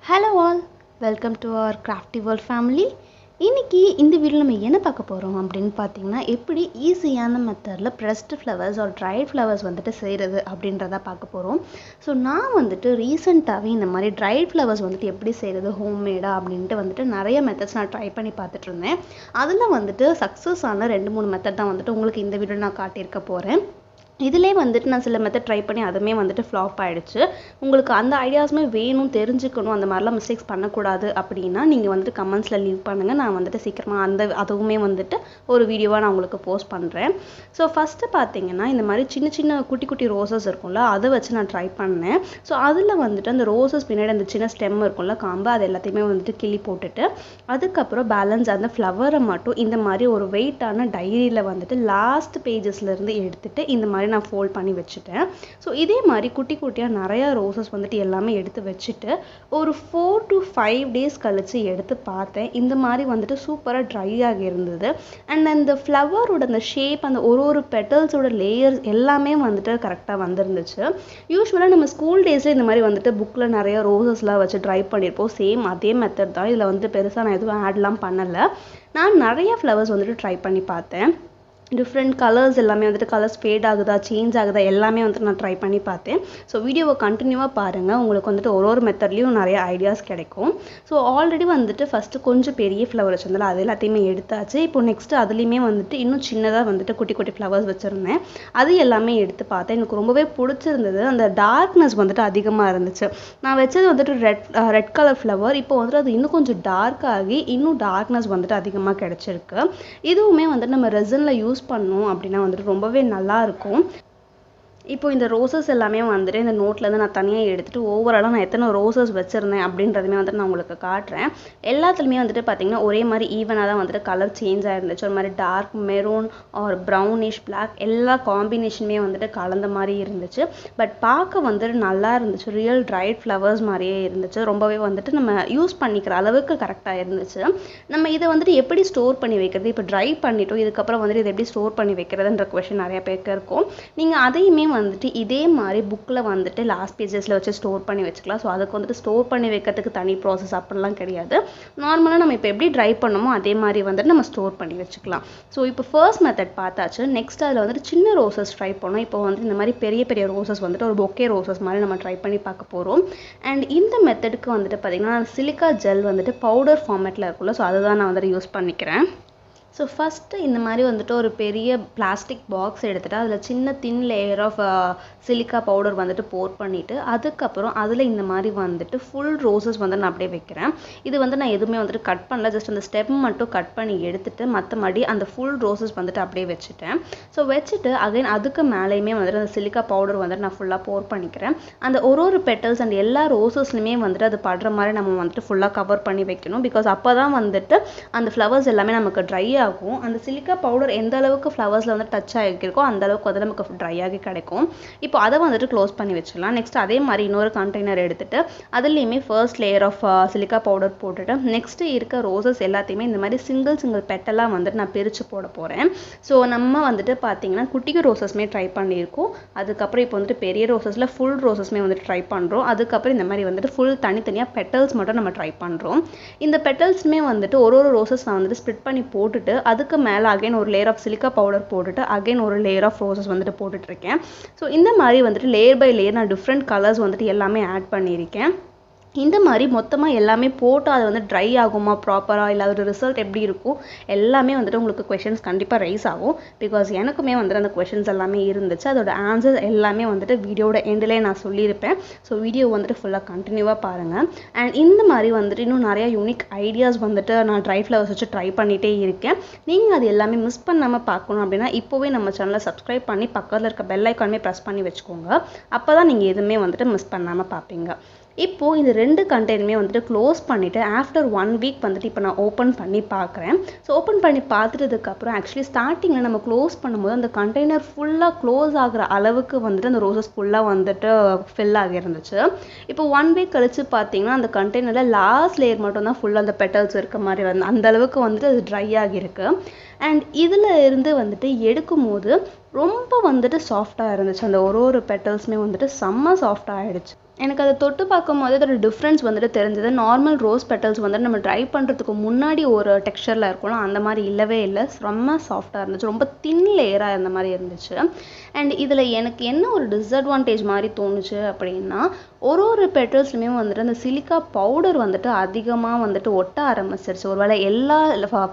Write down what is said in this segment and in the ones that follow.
Hello all, welcome to our Crafty World family. இன்னைக்கு இந்த வீடியோல நம்ம என்ன பார்க்க போறோம் அப்படினு பாத்தீங்கன்னா எப்படி ஈஸியான மெத்தட்ல pressed flowers or dried flowers வந்துட்டு செய்யறது அப்படின்றத பார்க்க போறோம். சோ நான் வந்துட்டு ரீசன்ட்டாவே இந்த மாதிரி dried flowers வந்துட்டு எப்படி செய்யறது ஹோம்மேடா அப்படினு வந்துட்டு நிறைய மெத்தட்ஸ் நான் ட்ரை பண்ணி பார்த்துட்டு இருந்தேன். அதுல வந்துட்டு சக்சஸ் ஆன 2-3 மெத்தட் தான் வந்துட்டு உங்களுக்கு இந்த வீடியோல நான் காட்டியிருக்க போறேன். இதிலே வந்துட்டு நான் சில மெத்தட் ட்ரை பண்ணி அதுமே வந்துட்டு ஃப்ளாப் ஆயிடுச்சு. உங்களுக்கு அந்த ஐடியாஸ்மே வேணும் தெரிஞ்சுக்கணும் அந்த மாதிரிலாம் மிஸ்டேக்ஸ் பண்ணக்கூடாது அப்படின்னா நீங்கள் வந்துட்டு கமெண்ட்ஸில் லீவ் பண்ணுங்கள். நான் வந்துட்டு சீக்கிரமாக அதுவுமே வந்துட்டு ஒரு வீடியோவாக நான் உங்களுக்கு போஸ்ட் பண்ணுறேன். ஸோ ஃபஸ்ட்டு பார்த்தீங்கன்னா இந்த மாதிரி சின்ன சின்ன குட்டி குட்டி ரோசஸ் இருக்கும்ல அதை வச்சு நான் ட்ரை பண்ணேன். ஸோ அதில் வந்துட்டு அந்த ரோசஸ் பின்னாடி அந்த சின்ன ஸ்டெம் இருக்கும்ல காம்பு அது எல்லாத்தையுமே வந்துட்டு கிள்ளி போட்டுட்டு அதுக்கப்புறம் பேலன்ஸ் அந்த ஃப்ளவரை மட்டும் இந்த மாதிரி ஒரு வெயிட்டான டைரியில் வந்துட்டு லாஸ்ட் பேஜஸ்லேருந்து எடுத்துட்டு இந்த மாதிரி நான் ஃபோல்ட் பண்ணி வச்சுட்டேன். ஸோ இதே மாதிரி குட்டி குட்டியாக நிறைய ரோசஸ் வந்துட்டு எல்லாமே எடுத்து வச்சுட்டு ஒரு 4 to 5 டேஸ் கழிச்சு எடுத்து பார்த்தேன். இந்த மாதிரி வந்துட்டு சூப்பராக ட்ரை ஆகி இருந்தது. அண்ட் அந்த ஃப்ளவரோட அந்த ஷேப் அந்த ஒரு பெட்டல்ஸோட லேயர்ஸ் எல்லாமே வந்துட்டு கரெக்டாக வந்துருந்துச்சு. யூஸ்வலாக நம்ம ஸ்கூல் டேஸில் இந்த மாதிரி வந்துட்டு புக்கில் நிறைய ரோசஸ்லாம் வச்சு ட்ரை பண்ணியிருப்போம். சேம் அதே மெத்தட் தான். இதில் வந்துட்டு பெருசாக நான் எதுவும் ஆட்லாம் பண்ணலை. நான் நிறைய ஃப்ளவர்ஸ் வந்துட்டு ட்ரை பண்ணி பார்த்தேன். டிஃப்ரெண்ட் கலர்ஸ் எல்லாமே வந்துட்டு கலர்ஸ் ஃபேட் ஆகுதா சேஞ்ச் ஆகுதா எல்லாமே வந்துட்டு நான் ட்ரை பண்ணி பார்த்தேன். ஸோ வீடியோவை கண்டினியூவாக பாருங்கள். உங்களுக்கு வந்துட்டு ஒரு மெத்தட்லேயும் நிறைய ஐடியாஸ் கிடைக்கும். ஸோ ஆல்ரெடி வந்துட்டு ஃபஸ்ட்டு கொஞ்சம் பெரிய ஃப்ளவர் வச்சுருந்தால அது எல்லாத்தையுமே எடுத்தாச்சு. இப்போ நெக்ஸ்ட்டு அதுலேயுமே வந்துட்டு இன்னும் சின்னதாக வந்துட்டு குட்டி குட்டி ஃப்ளவர்ஸ் வச்சுருந்தேன். அது எல்லாமே எடுத்து பார்த்தேன். எனக்கு ரொம்பவே பிடிச்சிருந்தது. அந்த டார்க்னஸ் வந்துட்டு அதிகமாக இருந்துச்சு. நான் வச்சது வந்துட்டு ரெட் கலர் ஃப்ளவர். இப்போ வந்துட்டு அது இன்னும் கொஞ்சம் டார்க் ஆகி இன்னும் டார்க்னஸ் வந்துட்டு அதிகமாக கிடைச்சிருக்கு. இதுவுமே வந்துட்டு நம்ம ரெசினில் யூஸ் பண்ணோம் அப்படின்னா வந்துட்டு ரொம்பவே நல்லா இருக்கும். இப்போ இந்த ரோசஸ் எல்லாமே வந்துட்டு இந்த நோட்லேருந்து நான் தனியாக எடுத்துகிட்டு ஓவராலாக நான் எத்தனை ரோசஸ் வச்சுருந்தேன் அப்படின்றதுமே வந்துட்டு நான் உங்களுக்கு காட்டுறேன். எல்லாத்துலேயுமே வந்துட்டு பார்த்தீங்கன்னா ஒரே மாதிரி ஈவனாக தான் வந்துட்டு கலர் சேஞ்ச் ஆகிருந்துச்சு. ஒரு மாதிரி dark maroon or brownish black எல்லா காம்பினேஷனுமே வந்துட்டு கலந்த மாதிரி இருந்துச்சு. பட் பார்க்க வந்துட்டு நல்லா இருந்துச்சு. ரியல் ட்ரைட் ஃப்ளவர்ஸ் மாதிரியே இருந்துச்சு. ரொம்பவே வந்துட்டு நம்ம யூஸ் பண்ணிக்கிற அளவுக்கு கரெக்டாக இருந்துச்சு. நம்ம இதை வந்துட்டு எப்படி ஸ்டோர் பண்ணி வைக்கிறது, இப்போ ட்ரை பண்ணிட்டோம் இதுக்கப்புறம் வந்துட்டு இதை எப்படி ஸ்டோர் பண்ணி வைக்கிறதுன்ற கொஷின் நிறைய பேருக்கு இருக்கும். நீங்கள் அதையுமே வந்துட்டு இதே மாதிரி புக்கில் வந்துட்டு லாஸ்ட் பேஜஸில் வச்சு ஸ்டோர் பண்ணி வச்சுக்கலாம். ஸோ அதுக்கு வந்துட்டு ஸ்டோர் பண்ணி வைக்கிறதுக்கு தனி ப்ராசஸ் அப்படிலாம் கிடையாது. நார்மலாக நம்ம இப்போ எப்படி ட்ரை பண்ணமோ அதே மாதிரி வந்துட்டு நம்ம ஸ்டோர் பண்ணி வச்சுக்கலாம். ஸோ இப்போ ஃபர்ஸ்ட் மெத்தட் பார்த்தாச்சு. நெக்ஸ்ட் அதில் வந்துட்டு சின்ன ரோசஸ் ட்ரை பண்ணோம். இப்போ வந்துட்டு இந்த மாதிரி பெரிய பெரிய ரோசஸ் வந்துட்டு ஒரு பொக்கே ரோசஸ் மாதிரி நம்ம ட்ரை பண்ணி பார்க்க போகிறோம். அண்ட் இந்த மெத்தடுக்கு வந்துட்டு பார்த்திங்கன்னா சிலிக்கா ஜெல் வந்துட்டு பவுடர் ஃபார்மேட்டில் இருக்குல்ல, ஸோ அதுதான் நான் வந்துட்டு யூஸ் பண்ணிக்கிறேன். ஸோ ஃபஸ்ட்டு இந்த மாதிரி வந்துட்டு ஒரு பெரிய பிளாஸ்டிக் பாக்ஸ் எடுத்துகிட்டு அதில் சின்ன thin layer of silica powder வந்துட்டு போர் பண்ணிவிட்டு அதுக்கப்புறம் அதில் இந்த மாதிரி வந்துட்டு ஃபுல் ரோசஸ் வந்து நான் அப்படியே வைக்கிறேன். இது வந்து நான் எதுவுமே வந்துட்டு கட் பண்ணல, ஜஸ்ட் அந்த ஸ்டெப் மட்டும் கட் பண்ணி எடுத்துட்டு மற்றபடி அந்த ஃபுல் ரோசஸ் வந்துட்டு அப்படியே வச்சுட்டேன். ஸோ வச்சுட்டு அகைன் அதுக்கு மேலேயுமே வந்துட்டு அந்த சிலிக்கா பவுடர் வந்துட்டு நான் ஃபுல்லாக போர் பண்ணிக்கிறேன். அந்த ஒரு பெட்டல்ஸ் அண்ட் எல்லா ரோசஸ்லையுமே வந்துட்டு அது படுற மாதிரி நம்ம வந்துட்டு ஃபுல்லாக கவர் பண்ணி வைக்கணும். பிகாஸ் அப்போ தான் வந்துட்டு அந்த ஃப்ளவர்ஸ் எல்லாமே நமக்கு ட்ரை ஆகும். அந்த சிலிக்கா பவுடர் எந்த அளவுக்கு ஃப்ளவர்ஸில் வந்து டச் ஆகிருக்கோ அந்த அளவுக்கு வந்து நமக்கு ட்ரை ஆகி கிடைக்கும். இப்போ அதை வந்துட்டு க்ளோஸ் பண்ணி வச்சிடலாம். நெக்ஸ்ட் அதே மாதிரி இன்னொரு கண்டெய்னர் எடுத்துட்டு அதுலேயுமே first layer of silica powder போட்டுட்டு நெக்ஸ்ட் இருக்க ரோசஸ் எல்லாத்தையுமே இந்த மாதிரி சிங்கிள் பெட்டெல்லாம் வந்துட்டு நான் பிரித்து போட போகிறேன். ஸோ நம்ம வந்துட்டு பார்த்தீங்கன்னா குட்டிக்கு ரோசஸ்மே ட்ரை பண்ணியிருக்கோம். அதுக்கப்புறம் இப்போ வந்துட்டு பெரிய ரோசஸில் ஃபுல் ரோசஸ்மே வந்துட்டு ட்ரை பண்ணுறோம். அதுக்கப்புறம் இந்த மாதிரி வந்துட்டு ஃபுல் தனித்தனியாக பெட்டல்ஸ் மட்டும் நம்ம ட்ரை பண்ணுறோம். இந்த பெட்டல்ஸுமே வந்துட்டு ஒரு ரோசஸ் நான் வந்துட்டு ஸ்ப்ளிட் பண்ணி போட்டுட்டு அதுக்கு மேலே அகைன் ஒரு லேயர் ஆஃப் சிலிக்கா பவுடர் போட்டுட்டு அகைன் ஒரு லேயர் ஆஃப் ரோசஸ் வந்துட்டு போட்டுட்ருக்கேன். ஸோ இந்த மாதிரி வந்துட்டு லேயர் பை லேயர் நான் டிஃப்ரெண்ட் கலர்ஸ் வந்துட்டு எல்லாமே ஆட் பண்ணியிருக்கேன். இந்த மாதிரி மொத்தமாக எல்லாமே போட்டு அது வந்து ட்ரை ஆகுமா ப்ராப்பராக இல்லை அதோட ரிசல்ட் எப்படி இருக்கும் எல்லாமே வந்துட்டு உங்களுக்கு கொஷின்ஸ் கண்டிப்பாக ரைஸ் ஆகும். பிகாஸ் எனக்குமே வந்துட்டு அந்த கொஷின்ஸ் எல்லாமே இருந்துச்சு. அதோட ஆன்சர்ஸ் எல்லாமே வந்துட்டு வீடியோட எண்டிலே நான் சொல்லியிருப்பேன். ஸோ வீடியோ வந்துட்டு ஃபுல்லாக கண்டினியூவாக பாருங்கள். அண்ட் இந்த மாதிரி வந்துட்டு இன்னும் நிறையா யூனிக் ஐடியாஸ் வந்துட்டு நான் ட்ரை ஃப்ளவர்ஸ் வச்சு ட்ரை பண்ணிகிட்டே இருக்கேன். நீங்கள் அது எல்லாமே மிஸ் பண்ணாமல் பார்க்கணும் அப்படின்னா இப்போவே நம்ம சேனலை சப்ஸ்கிரைப் பண்ணி பக்கத்தில் இருக்க பெல் ஐக்கானுமே ப்ரெஸ் பண்ணி வச்சுக்கோங்க. அப்போ தான் நீங்கள் எதுவுமே வந்துட்டு மிஸ் பண்ணாமல் பார்ப்பீங்க. இப்போது இந்த 2 கண்டெய்னருமே வந்துட்டு க்ளோஸ் பண்ணிவிட்டு ஆஃப்டர் 1 வீக் வந்துட்டு இப்போ நான் ஓப்பன் பண்ணி பார்க்குறேன். ஸோ ஓப்பன் பண்ணி பார்த்துட்டதுக்கப்புறம் ஆக்சுவலி ஸ்டார்டிங்கில் நம்ம க்ளோஸ் பண்ணும்போது அந்த கண்டெய்னர் ஃபுல்லாக க்ளோஸ் ஆகிற அளவுக்கு வந்துட்டு அந்த ரோசஸ் ஃபுல்லாக வந்துட்டு ஃபில் ஆகிருந்துச்சு. இப்போ 1 வீக் கழிச்சு பார்த்தீங்கன்னா அந்த கண்டெய்னரில் லாஸ்ட் லேயர் மட்டும் தான் ஃபுல்லாக அந்த பெட்டல்ஸ் இருக்க மாதிரி வந்து அந்த அளவுக்கு வந்துட்டு அது ட்ரை ஆகிருக்கு. அண்ட் இதில் இருந்து வந்துட்டு எடுக்கும்போது ரொம்ப வந்துட்டு சாஃப்டாக இருந்துச்சு. அந்த ஒரு பெட்டல்ஸுமே வந்துட்டு செம்ம சாஃப்டாக ஆகிடுச்சு. எனக்கு அதை தொட்டு பார்க்கும்போது அதோட டிஃப்ரென்ஸ் வந்துட்டு தெரிஞ்சது. நார்மல் ரோஸ் பெட்டல்ஸ் வந்துட்டு நம்ம ட்ரை பண்ணுறதுக்கு முன்னாடி ஒரு டெக்ஸ்சரில் இருக்கும்ல, அந்த மாதிரி இல்லவே இல்லை. ரொம்ப சாஃப்டாக இருந்துச்சு, ரொம்ப தின் லேயராக இருந்த மாதிரி இருந்துச்சு. அண்ட் இதில் எனக்கு என்ன ஒரு டிஸ்அட்வான்டேஜ் மாதிரி தோணுச்சு அப்படின்னா, ஒரு பெட்டல்ஸ்லையுமே வந்துட்டு அந்த சிலிக்கா பவுடர் வந்துட்டு அதிகமாக வந்துட்டு ஒட்ட ஆரம்பிச்சிருச்சு. ஒருவேளை எல்லா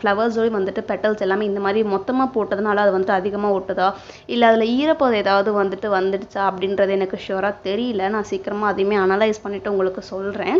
ஃப்ளவர்ஸோடையும் வந்துட்டு பெட்டல்ஸ் எல்லாமே இந்த மாதிரி மொத்தமாக போட்டதுனால அது வந்துட்டு அதிகமாக ஒட்டுதா, இல்லை அதில் ஈரப்பதம் ஏதாவது வந்துடுச்சா அப்படின்றது எனக்கு ஷுவராக தெரியல. நான் சீக்கிரமாக அதையுமே அனலைஸ் பண்ணிவிட்டு உங்களுக்கு சொல்கிறேன்.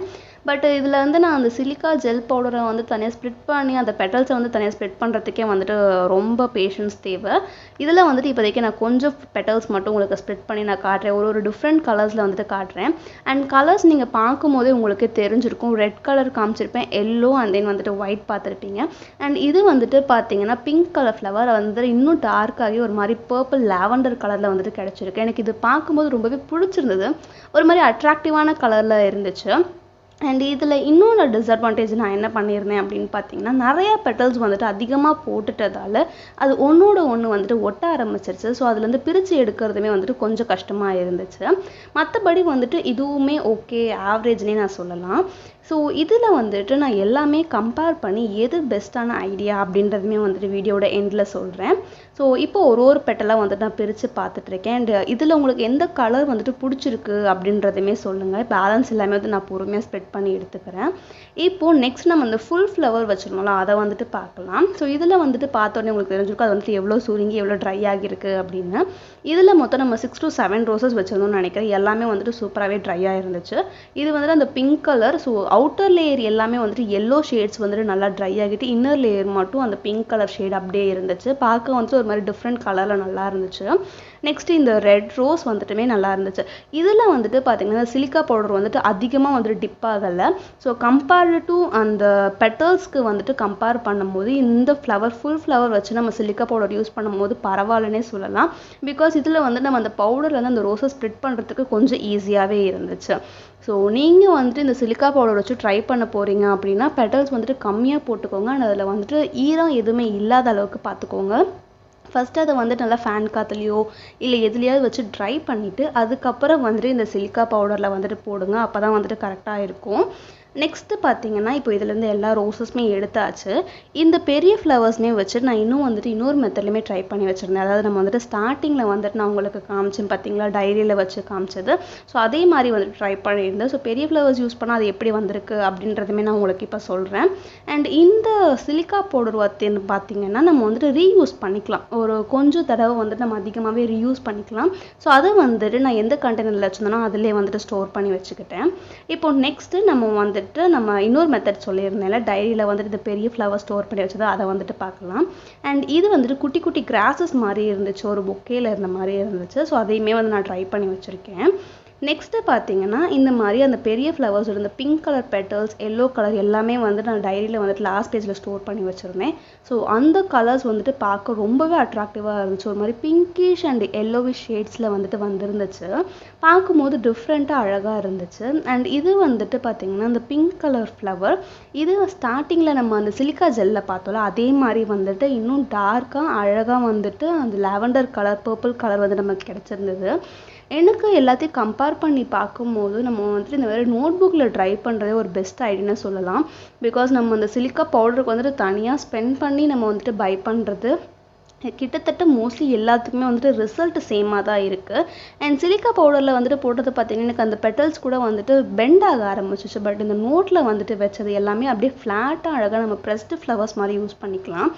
பட் இதில் வந்து நான் அந்த சிலிக்கா ஜெல் பவுடரை வந்து தனியாக ஸ்ப்ளிட் பண்ணி அந்த பெட்டல்ஸை வந்து தனியாக ஸ்ப்ளிட் பண்ணுறதுக்கே வந்துட்டு ரொம்ப பேஷன்ஸ் தேவை. இதில் வந்துட்டு இப்போதைக்கு நான் கொஞ்சம் பெட்டல்ஸ் மட்டும் உங்களுக்கு ஸ்ப்ளிட் பண்ணி நான் காட்டுறேன். ஒரு டிஃப்ரெண்ட் கலர்ஸில் வந்துட்டு காட்டுறேன். அண்ட் கலர்ஸ் நீங்கள் பார்க்கும்போதே உங்களுக்கு தெரிஞ்சிருக்கும். ரெட் கலர் காமிச்சிருப்பேன், எல்லோ அண்ட் தென் வந்துட்டு ஒயிட் பார்த்துருப்பீங்க. அண்ட் இது வந்துட்டு பார்த்தீங்கன்னா பிங்க் கலர் ஃப்ளவர் வந்துட்டு இன்னும் டார்க்காகி ஒரு மாதிரி பர்பிள் லாவெண்டர் கலரில் வந்துட்டு கிடச்சிருக்கு. எனக்கு இது பார்க்கும்போது ரொம்பவே பிடிச்சிருந்தது. ஒரு மாதிரி அட்ராக்டிவான கலரில் இருந்துச்சு. அண்ட் இதில் இன்னொன்று டிஸ்அட்வான்டேஜ் நான் என்ன பண்ணியிருந்தேன் அப்படின்னு பார்த்தீங்கன்னா, நிறையா பெட்டல்ஸ் வந்துட்டு அதிகமாக போட்டுட்டதால் அது ஒன்றோட ஒன்று வந்துட்டு ஒட்ட ஆரம்பிச்சிருச்சு. ஸோ அதுலேருந்து பிரித்து எடுக்கிறதுமே வந்துட்டு கொஞ்சம் கஷ்டமாக இருந்துச்சு. மற்றபடி வந்துட்டு இதுவுமே ஓகே, ஆவரேஜ்னே நான் சொல்லலாம். ஸோ இதில் வந்துட்டு நான் எல்லாமே கம்பேர் பண்ணி எது பெஸ்ட்டான ஐடியா அப்படின்றதுமே வந்துட்டு வீடியோட எண்டில் சொல்கிறேன். ஸோ இப்போ ஒரு பெட்டலாக வந்துட்டு நான் பிரித்து பார்த்துட்ருக்கேன். அண்ட் இதில் உங்களுக்கு எந்த கலர் வந்துட்டு பிடிச்சிருக்கு அப்படின்றதுமே சொல்லுங்கள். பேலன்ஸ் எல்லாமே வந்து நான் பொறுமையாக ஸ்ப்ரெட் பண்ணி எடுத்துக்கிறேன். இப்போது நெக்ஸ்ட் நம்ம அந்த ஃபுல் ஃப்ளவர் வச்சுருந்தோம்ல, அதை வந்துட்டு பார்க்கலாம். ஸோ இதில் வந்துட்டு பார்த்தோன்னே உங்களுக்கு தெரிஞ்சிருக்கும் அது வந்துட்டு எவ்வளோ சுருங்கி எவ்வளோ ட்ரை ஆகியிருக்கு அப்படின்னு. இதில் மொத்தம் நம்ம 6 to 7 ரோசஸ் வச்சுருந்தோம்னு நினைக்கிறேன். எல்லாமே வந்துட்டு சூப்பராகவே ட்ரையாக இருந்துச்சு. இது வந்துட்டு அந்த pink colour. So outer layer எல்லாமே வந்துட்டு எல்லோ ஷேட்ஸ் வந்துட்டு நல்லா ட்ரை ஆகிட்டு இன்னர் லேயர் மட்டும் அந்த பிங்க் கலர் ஷேட் அப்படியே இருந்துச்சு. பார்க்க வந்துட்டு ஒரு மாதிரி டிஃப்ரெண்ட் கலரில் நல்லா இருந்துச்சு. நெக்ஸ்ட் இந்த ரெட் ரோஸ் வந்துட்டுமே நல்லா இருந்துச்சு. இதில் வந்துட்டு பார்த்தீங்கன்னா சிலிக்கா பவுடர் வந்துட்டு அதிகமாக வந்துட்டு டிப் ஆகலை. ஸோ கம்பேர்டு டு அந்த பெட்டல்ஸ்க்கு வந்துட்டு கம்பேர் பண்ணும்போது இந்த ஃப்ளவர் ஃபுல் ஃப்ளவர் வச்சு நம்ம சிலிக்கா பவுடர் யூஸ் பண்ணும்போது பரவாயில்லனே சொல்லலாம். பிகாஸ் இதில் வந்து நம்ம அந்த பவுடரில் வந்து அந்த ரோஸை ஸ்ப்ளிட் பண்ணுறதுக்கு கொஞ்சம் ஈஸியாகவே இருந்துச்சு. ஸோ நீங்கள் வந்துட்டு இந்த சிலிக்கா பவுடர் வச்சு ட்ரை பண்ண போகிறீங்க அப்படின்னா பெட்டல்ஸ் வந்துட்டு கம்மியாக போட்டுக்கோங்க. அண்ட் அதில் வந்துட்டு ஈரம் எதுவுமே இல்லாத அளவுக்கு பார்த்துக்கோங்க. ஃபஸ்ட்டு அதை வந்துட்டு நல்லா ஃபேன் காற்றுலையோ இல்லை எதுலையாவது வச்சு ட்ரை பண்ணிவிட்டு அதுக்கப்புறம் வந்துட்டு இந்த சிலிக்கா பவுடரில் வந்துட்டு போடுங்க. அப்போ தான் வந்துட்டு கரெக்டாக இருக்கும். நெக்ஸ்ட்டு பார்த்தீங்கன்னா இப்போ இதுலேருந்து எல்லா ரோஸஸுமே எடுத்தாச்சு. இந்த பெரிய ஃப்ளவர்ஸ்மே வச்சு நான் இன்னும் வந்துட்டு இன்னொரு மெத்தட்லையுமே ட்ரை பண்ணி வச்சுருந்தேன். அதாவது நம்ம வந்துட்டு ஸ்டார்டிங்கில் வந்துட்டு நான் உங்களுக்கு காமிச்சேன் பார்த்தீங்களா, டைரியில் வச்சு காமிச்சது. ஸோ அதே மாதிரி வந்துட்டு ட்ரை பண்ணியிருந்தேன். ஸோ பெரிய ஃப்ளவர்ஸ் யூஸ் பண்ணால் அது எப்படி வந்திருக்கு அப்படின்றதுமே நான் உங்களுக்கு இப்போ சொல்கிறேன். அண்ட் இந்த சிலிக்கா பவுடர் வத்துன்னு பார்த்தீங்கன்னா நம்ம வந்துட்டு ரீயூஸ் பண்ணிக்கலாம். ஒரு கொஞ்சம் தடவை வந்துட்டு நம்ம அதிகமாகவே ரீயூஸ் பண்ணிக்கலாம். ஸோ அதை வந்துட்டு நான் எந்த கண்டெய்னரில் வச்சுருந்தேனோ அதிலே வந்துட்டு ஸ்டோர் பண்ணி வச்சுக்கிட்டேன். இப்போ நெக்ஸ்ட்டு நம்ம வந்துட்டு நம்ம இன்னொரு மெத்தட் சொல்லியிருந்தேன்ல, டைரியில் வந்துட்டு இந்த பெரிய ஃப்ளவர் ஸ்டோர் பண்ணி வச்சது, அதை வந்துட்டு பார்க்கலாம். அண்ட் இது வந்துட்டு குட்டி குட்டி கிராஸஸ் மாதிரி இருந்துச்சு, ஒரு பொக்கேல இருந்த மாதிரி இருந்துச்சு. ஸோ அதையுமே வந்து நான் ட்ரை பண்ணி வச்சுருக்கேன். நெக்ஸ்ட்டு பார்த்தீங்கன்னா இந்த மாதிரி அந்த பெரிய ஃப்ளவர்ஸ் இந்த pink colour petals yellow colour எல்லாமே வந்து நான் டைரியில் வந்துட்டு லாஸ்ட் பேஜில் ஸ்டோர் பண்ணி வச்சுருந்தேன். ஸோ அந்த கலர்ஸ் வந்துட்டு பார்க்க ரொம்பவே அட்ராக்டிவாக இருந்துச்சு. ஒரு மாதிரி பிங்கிஷ் அண்ட் எல்லோவிஷ் ஷேட்ஸில் வந்துட்டு வந்துருந்துச்சு. பார்க்கும்போது டிஃப்ரெண்ட்டாக அழகாக இருந்துச்சு. அண்ட் இது வந்துட்டு பார்த்தீங்கன்னா அந்த பிங்க் கலர் ஃப்ளவர் இது ஸ்டார்டிங்கில் நம்ம அந்த சிலிக்கா ஜெல்லில் பார்த்தோம்ல அதே மாதிரி வந்துட்டு இன்னும் டார்க்காக அழகாக வந்துட்டு அந்த லாவெண்டர் கலர் பர்பிள் கலர் வந்து நமக்கு கிடச்சிருந்தது. எனக்கு எல்லாத்தையும் கம்பேர் பண்ணி பார்க்கும்போது நம்ம வந்துட்டு இந்த மாதிரி நோட் புக்கில் ட்ரை பண்ணுறதே ஒரு பெஸ்ட் ஐடியான்னு சொல்லலாம். பிகாஸ் நம்ம அந்த சிலிக்கா பவுடருக்கு வந்துட்டு தனியாக ஸ்பெண்ட் பண்ணி நம்ம வந்துட்டு பை பண்ணுறது கிட்டத்தட்ட மோஸ்ட்லி எல்லாத்துக்குமே வந்துட்டு ரிசல்ட் சேமாக தான் இருக்குது. அண்ட் சிலிக்கா பவுடரில் வந்துட்டு போட்டது பார்த்தீங்கன்னா எனக்கு அந்த பெட்டல்ஸ் கூட வந்துட்டு பெண்ட் ஆக ஆரம்பிச்சிச்சு. பட் இந்த நோட்டில் வந்துட்டு வச்சது எல்லாமே அப்படியே ஃப்ளாட்டாக அழகாக நம்ம ப்ரெஸ்டு ஃப்ளவர்ஸ் மாதிரி யூஸ் பண்ணிக்கலாம்.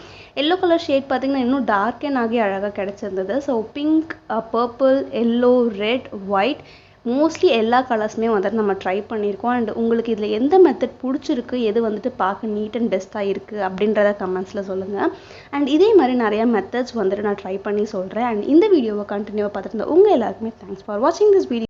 எல்லோ கலர் ஷேட் பார்த்தீங்கன்னா இன்னும் டார்க்கன் ஆகி அழகாக கிடச்சிருந்தது. So pink, purple, yellow, red, white mostly எல்லா கலர்ஸுமே வந்துட்டு நம்ம ட்ரை பண்ணியிருக்கோம். அண்ட் உங்களுக்கு இதில் எந்த மெத்தட் பிடிச்சிருக்கு, எது வந்துட்டு பார்க்க நீட் அண்ட் பெஸ்ட்டாக இருக்குது அப்படின்றத கமெண்ட்ஸில் சொல்லுங்கள். அண்ட் இதே மாதிரி நிறையா மெத்தட்ஸ் வந்துட்டு நான் ட்ரை பண்ணி சொல்கிறேன். அண்ட் இந்த வீடியோவை கண்டினியூவாக பார்த்துட்டு உங்கள் எல்லாருக்குமே தேங்க்ஸ் ஃபார் வாட்சிங் திஸ் வீடியோ.